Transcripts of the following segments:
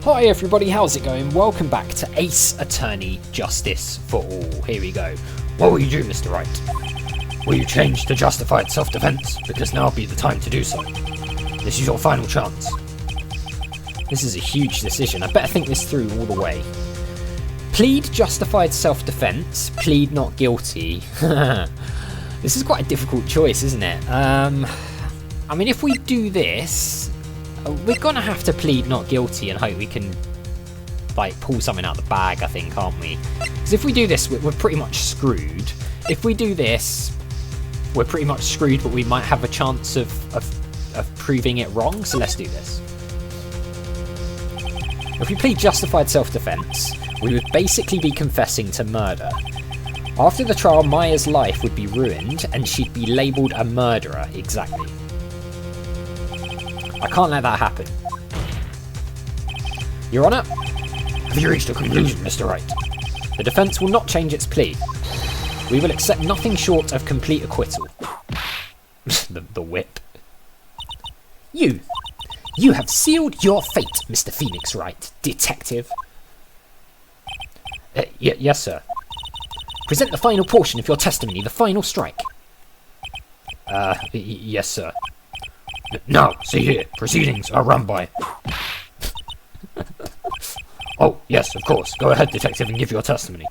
Hi everybody, how's it going? Welcome back to Ace Attorney Justice for All. Here we go. What will you do, Mr. Wright? Will you change to justified self-defense? Because now would be the time to do so. This is your final chance. This is a huge decision. I better think this through all the way. Plead justified self-defense, plead not guilty. This is quite a difficult choice, isn't it? I mean, if we do this, we're gonna have to plead not guilty and hope we can, like, pull something out of the bag, I think, aren't we? Because if we do this, we're pretty much screwed. If we do this, we're pretty much screwed, but we might have a chance of proving it wrong, so let's do this. If we plead justified self-defense, we would basically be confessing to murder. After the trial, Maya's life would be ruined, and she'd be labelled a murderer, exactly. I can't let that happen. Your Honour, have you reached a conclusion, Mr. Wright? The defence will not change its plea. We will accept nothing short of complete acquittal. the whip. You have sealed your fate, Mr. Phoenix Wright, detective. Yes, sir. Present the final portion of your testimony, the final strike. Yes, sir. Now, see here, proceedings are run by... Oh, yes, of course. Go ahead, detective, and give your testimony.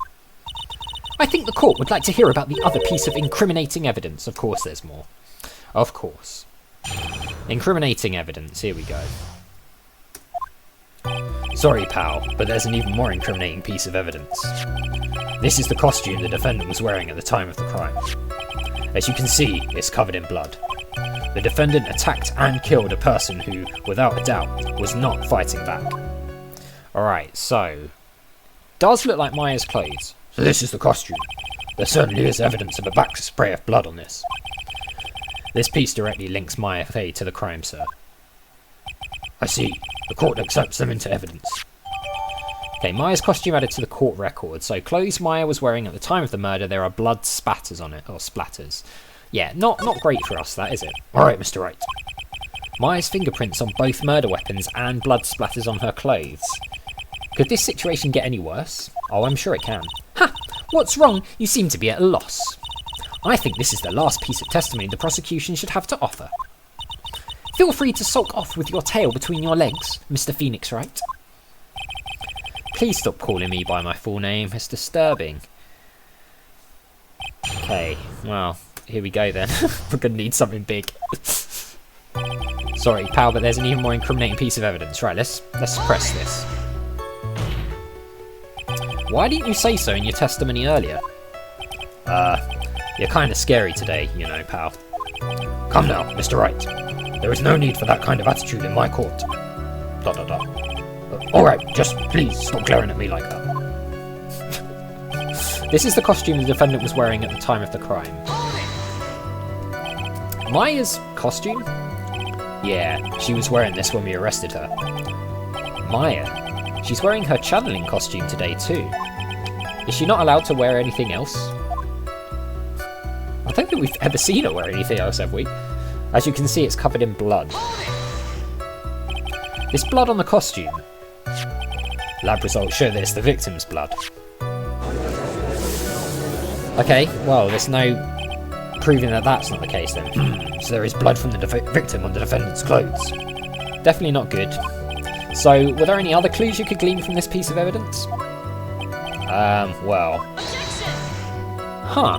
I think the court would like to hear about the other piece of incriminating evidence. Of course there's more. Of course. Incriminating evidence, here we go. Sorry, pal, but there's an even more incriminating piece of evidence. This is the costume the defendant was wearing at the time of the crime. As you can see, it's covered in blood. The defendant attacked and killed a person who, without a doubt, was not fighting back. Alright, so... does look like Maya's clothes. So this is the costume. There certainly is evidence of a back spray of blood on this. This piece directly links Maya Fey to the crime, sir. I see. The court accepts them into evidence. Okay, Maya's costume added to the court record. So clothes Maya was wearing at the time of the murder, there are blood spatters on it, or splatters. Yeah, not great for us, that, is it? Alright, Mr. Wright. Maya's fingerprints on both murder weapons and blood splatters on her clothes. Could this situation get any worse? Oh, I'm sure it can. Ha! What's wrong? You seem to be at a loss. I think this is the last piece of testimony the prosecution should have to offer. Feel free to sulk off with your tail between your legs, Mr. Phoenix Wright. Please stop calling me by my full name. It's disturbing. Okay, well, here we go then. We're gonna need something big. Sorry, pal, but there's an even more incriminating piece of evidence. Right, let's suppress this. Why didn't you say so in your testimony earlier? You're kind of scary today, you know, pal. Come now, Mr. Wright. There is no need for that kind of attitude in my court. ... Alright, just please stop glaring at me like that. This is the costume the defendant was wearing at the time of the crime. Maya's costume? Yeah, she was wearing this when we arrested her. Maya? She's wearing her channeling costume today too. Is she not allowed to wear anything else? I don't think we've ever seen her wear anything else, have we? As you can see, it's covered in blood. This blood on the costume. Lab results show that it's the victim's blood. Okay, well, there's no proving that that's not the case then. So there is blood from the victim on the defendant's clothes. Definitely not good. So, were there any other clues you could glean from this piece of evidence? Well... Huh.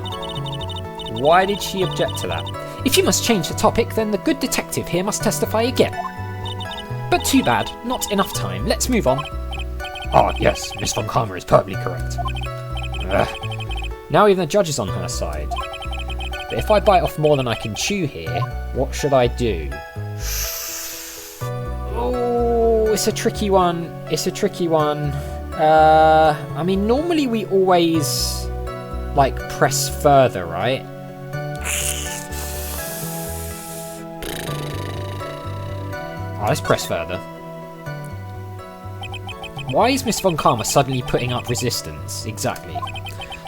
Why did she object to that? If you must change the topic, then the good detective here must testify again. But too bad, not enough time. Let's move on. Ah, yes, Miss Von Karma is perfectly correct. Now even the judge is on her side. But if I bite off more than I can chew here, what should I do? Oh, it's a tricky one. It's a tricky one. I mean, normally we always, like, press further, right? Oh, let's press further. Why is Miss Von Karma suddenly putting up resistance? Exactly.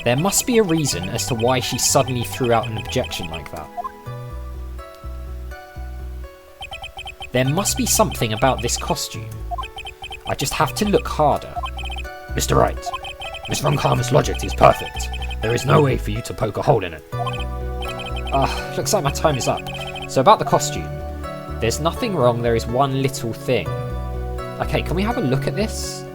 There must be a reason as to why she suddenly threw out an objection like that. There must be something about this costume. I just have to look harder. Mr. Wright, Miss Von Karma's logic is perfect. There is no way for you to poke a hole in it. Looks like my time is up. So about the costume. There's nothing wrong, there is one little thing. Okay, can we have a look at this?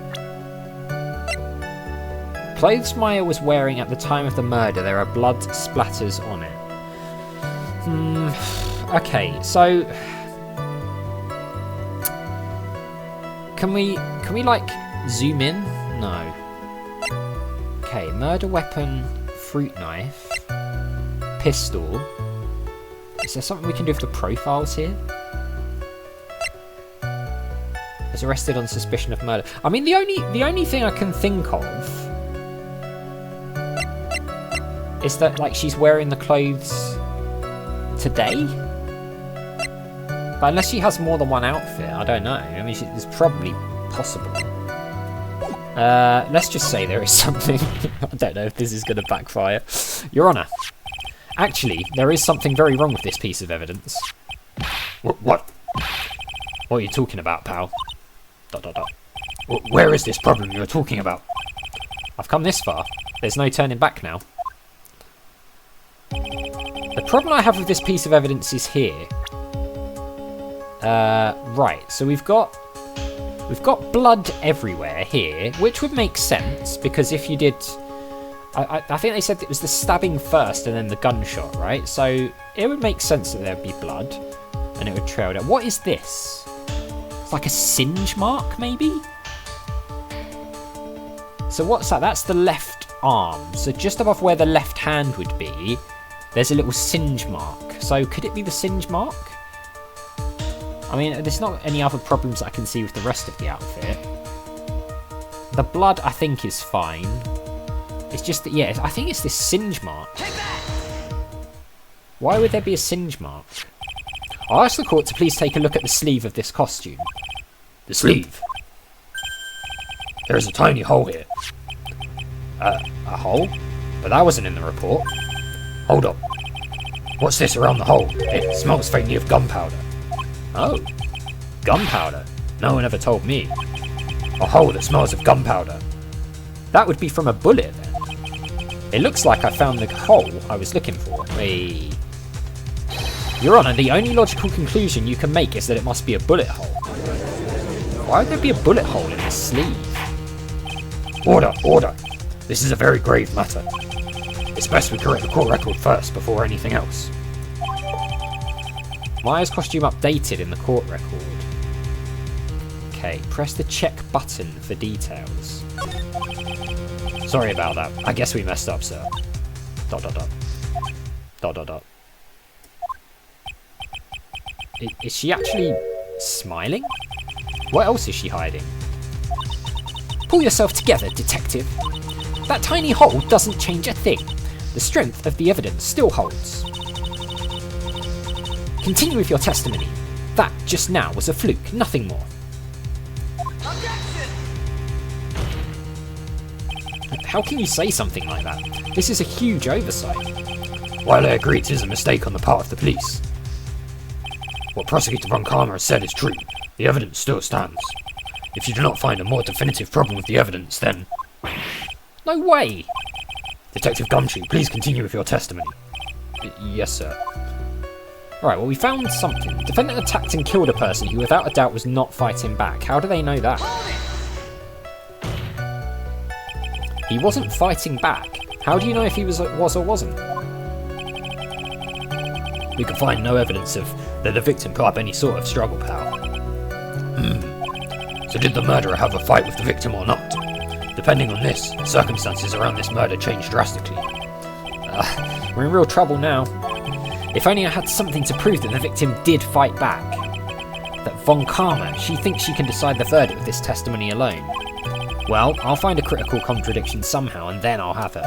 Clothes Maya was wearing at the time of the murder, there are blood splatters on it. Okay, so... Can we like, zoom in? No. Okay, murder weapon, fruit knife, pistol. Is there something we can do with the profiles here? Was arrested on suspicion of murder. I mean, the only thing I can think of is that, like, she's wearing the clothes today? But unless she has more than one outfit, I don't know. I mean, it's probably possible. Let's just say there is something. I don't know if this is going to backfire. Your Honour, actually, there is something very wrong with this piece of evidence. What? What are you talking about, pal? ... Where is this problem you're talking about? I've come this far. There's no turning back now. The problem I have with this piece of evidence is here. Right, so we've got blood everywhere here, which would make sense, because if you did... I think they said it was the stabbing first and then the gunshot, right? So it would make sense that there would be blood, and it would trail down. What is this? It's like a singe mark, maybe? So what's that? That's the left arm. So just above where the left hand would be, there's a little singe mark. So could it be the singe mark? I mean, there's not any other problems I can see with the rest of the outfit. The blood, I think, is fine. It's just that, yeah, I think it's this singe mark. Why would there be a singe mark? I'll ask the court to please take a look at the sleeve of this costume. The sleeve? There is a tiny hole here. A hole? But that wasn't in the report. Hold up. What's this around the hole? It smells faintly of gunpowder. Oh, gunpowder? No one ever told me. A hole that smells of gunpowder. That would be from a bullet, then. It looks like I found the hole I was looking for. Hey. Your Honour, the only logical conclusion you can make is that it must be a bullet hole. Why would there be a bullet hole in this sleeve? Order, order. This is a very grave matter. It's best we correct the court record first before anything else. Maya's costume updated in the court record. Okay, press the check button for details. Sorry about that. I guess we messed up, sir. ... Is she actually smiling? What else is she hiding? Pull yourself together, detective. That tiny hole doesn't change a thing. The strength of the evidence still holds. Continue with your testimony. That just now was a fluke, nothing more. How can you say something like that? This is a huge oversight. While I agree it is a mistake on the part of the police, what Prosecutor Von Karma has said is true. The evidence still stands. If you do not find a more definitive problem with the evidence, then... No way! Detective Gumshoe, please continue with your testimony. Yes, sir. Alright, well, we found something. Defendant attacked and killed a person who without a doubt was not fighting back. How do they know that? He wasn't fighting back. How do you know if he was or wasn't? We can find no evidence of that the victim put up any sort of struggle, pal. So did the murderer have a fight with the victim or not? Depending on this, circumstances around this murder changed drastically. We're in real trouble now. If only I had something to prove that the victim did fight back. That Von Karma, she thinks she can decide the verdict with this testimony alone. Well, I'll find a critical contradiction somehow and then I'll have her.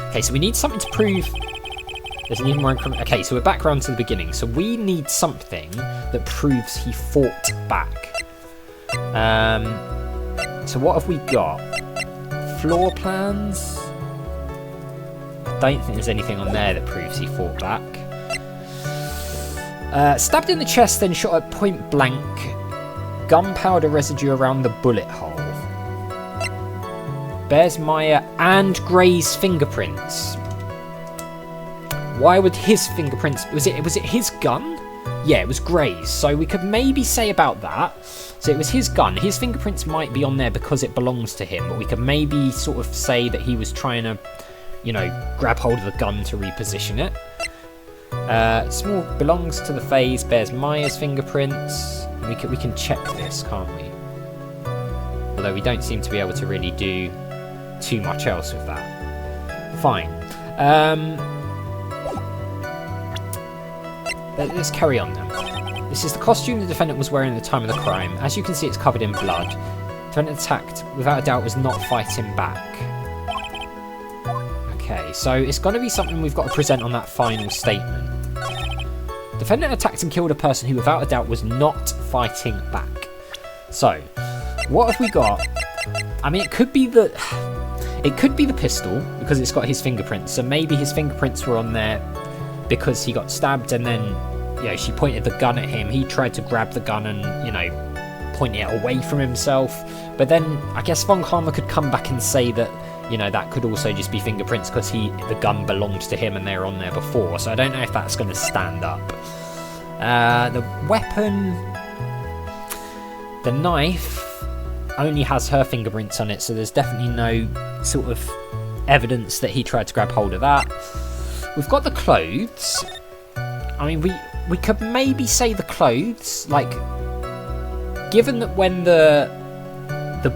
Okay, so we need something to prove... There's an even more increment. Okay, so we're back around to the beginning. So we need something that proves he fought back. So what have we got? Floor plans? I don't think there's anything on there that proves he fought back. Stabbed in the chest, then shot at point blank. gunpowder residue around the bullet hole. Bears Maya and Gray's fingerprints. Why would his fingerprints... Was it his gun? Yeah, it was Gray's. So we could maybe say about that. So it was his gun. His fingerprints might be on there because it belongs to him. But we could maybe sort of say that he was trying to, you know, grab hold of the gun to reposition it. Small belongs to the phase. Bears Maya's fingerprints. We can check this, can't we? Although we don't seem to be able to really do too much else with that. Fine. Let's carry on then. This is the costume the defendant was wearing at the time of the crime. As you can see, it's covered in blood. The defendant attacked, without a doubt, was not fighting back. Okay, so it's going to be something we've got to present on that final statement. Defendant attacked and killed a person who, without a doubt, was not fighting back. So, what have we got? I mean, it could be the pistol, because it's got his fingerprints. So maybe his fingerprints were on there because he got stabbed and then, you know, she pointed the gun at him. He tried to grab the gun and, you know, point it away from himself. But then I guess Von Karma could come back and say that, you know, that could also just be fingerprints because the gun belongs to him and they were on there before. So I don't know if that's going to stand up. The weapon, the knife, only has her fingerprints on it, so there's definitely no sort of evidence that he tried to grab hold of that. We've got the clothes. I mean, we could maybe say the clothes, like, given that when the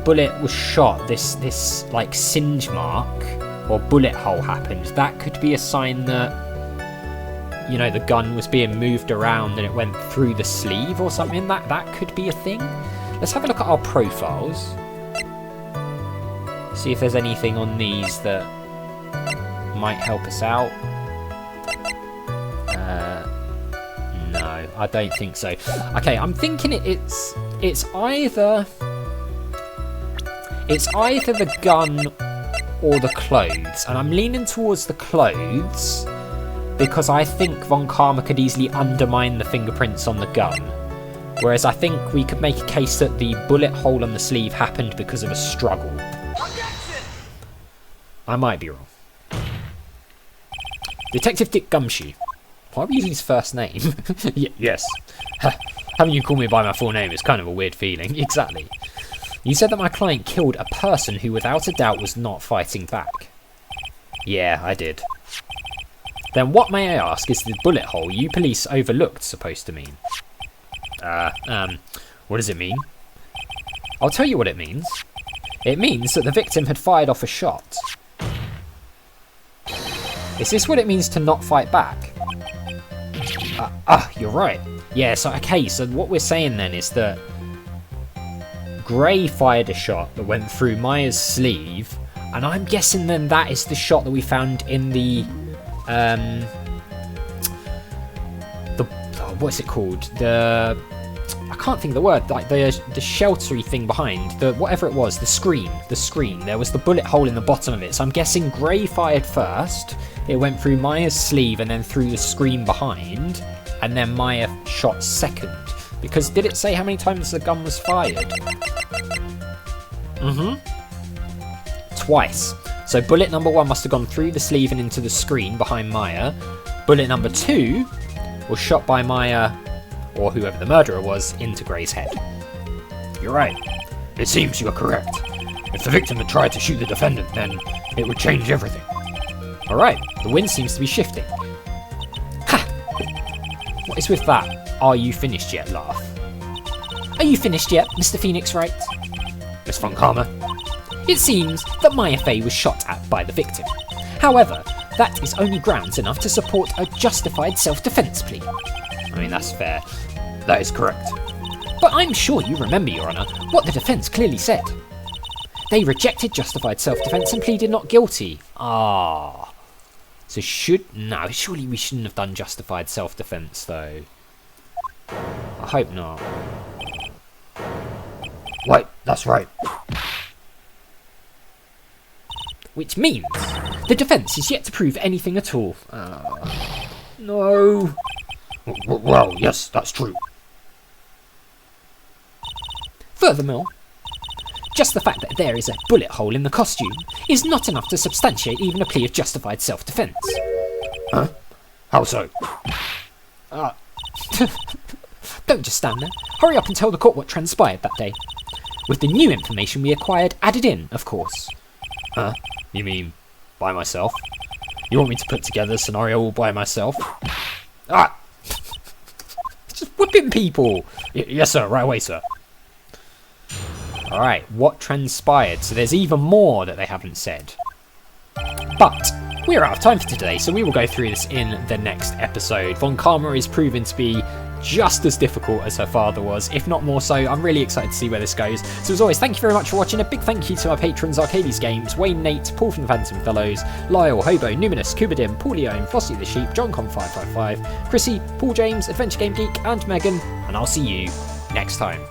bullet was shot, this like singe mark or bullet hole happened, that could be a sign that, you know, the gun was being moved around and it went through the sleeve or something. That could be a thing. Let's have a look at our profiles. See if there's anything on these that might help us out. No, I don't think so. Okay, I'm thinking it's either the gun or the clothes, and I'm leaning towards the clothes because I think Von Karma could easily undermine the fingerprints on the gun. Whereas I think we could make a case that the bullet hole on the sleeve happened because of a struggle. I might be wrong. Detective Dick Gumshoe. Why are we using his first name? Yes. Having you call me by my full name is kind of a weird feeling. Exactly. You said that my client killed a person who without a doubt was not fighting back. Yeah, I did. Then what, may I ask, is the bullet hole you police overlooked supposed to mean? What does it mean? I'll tell you what it means. It means that the victim had fired off a shot. Is this what it means to not fight back? You're right. Yeah, so okay, so what we're saying then is that Gray fired a shot that went through Maya's sleeve, and I'm guessing then that is the shot that we found in the what's it called? I can't think of the word, like the sheltery thing behind, whatever it was, the screen. There was the bullet hole in the bottom of it, so I'm guessing Gray fired first, it went through Maya's sleeve and then through the screen behind, and then Maya shot second. Because did it say how many times the gun was fired? Twice. So bullet number 1 must have gone through the sleeve and into the screen behind Maya. Bullet number 2 was shot by Maya, or whoever the murderer was, into Gray's head. You're right. It seems you are correct. If the victim had tried to shoot the defendant, then it would change everything. Alright, the wind seems to be shifting. Ha! What is with that "are you finished yet" laugh? Are you finished yet, Mr. Phoenix Wright? Miss Von Karma? It seems that Maya Fey was shot at by the victim. However, that is only grounds enough to support a justified self-defense plea. I mean, that's fair. That is correct. But I'm sure you remember, Your Honour, what the defence clearly said. They rejected justified self-defense and pleaded not guilty. So surely we shouldn't have done justified self-defense, though. I hope not. Right, that's right. Which means the defence is yet to prove anything at all. No. Well, yes, that's true. Furthermore, just the fact that there is a bullet hole in the costume is not enough to substantiate even a plea of justified self-defence. Huh? How so? Don't just stand there. Hurry up and tell the court what transpired that day. With the new information we acquired added in, of course. Huh? You mean by myself? You want me to put together a scenario all by myself? Just whipping people! Yes, sir. Right away, sir. Alright, what transpired? So there's even more that they haven't said. But we're out of time for today, so we will go through this in the next episode. Von Karma is proven to be just as difficult as her father was, if not more so. I'm really excited to see where this goes. So as always, thank you very much for watching. A big thank you to my patrons, Arcades Games, Wayne, Nate, Paul from the Phantom Fellows, Lyle, Hobo, Numinous, Kubadim, Paulione, Flossie the Sheep, JohnCon555, Chrissy, Paul James, Adventure Game Geek, and Megan, and I'll see you next time.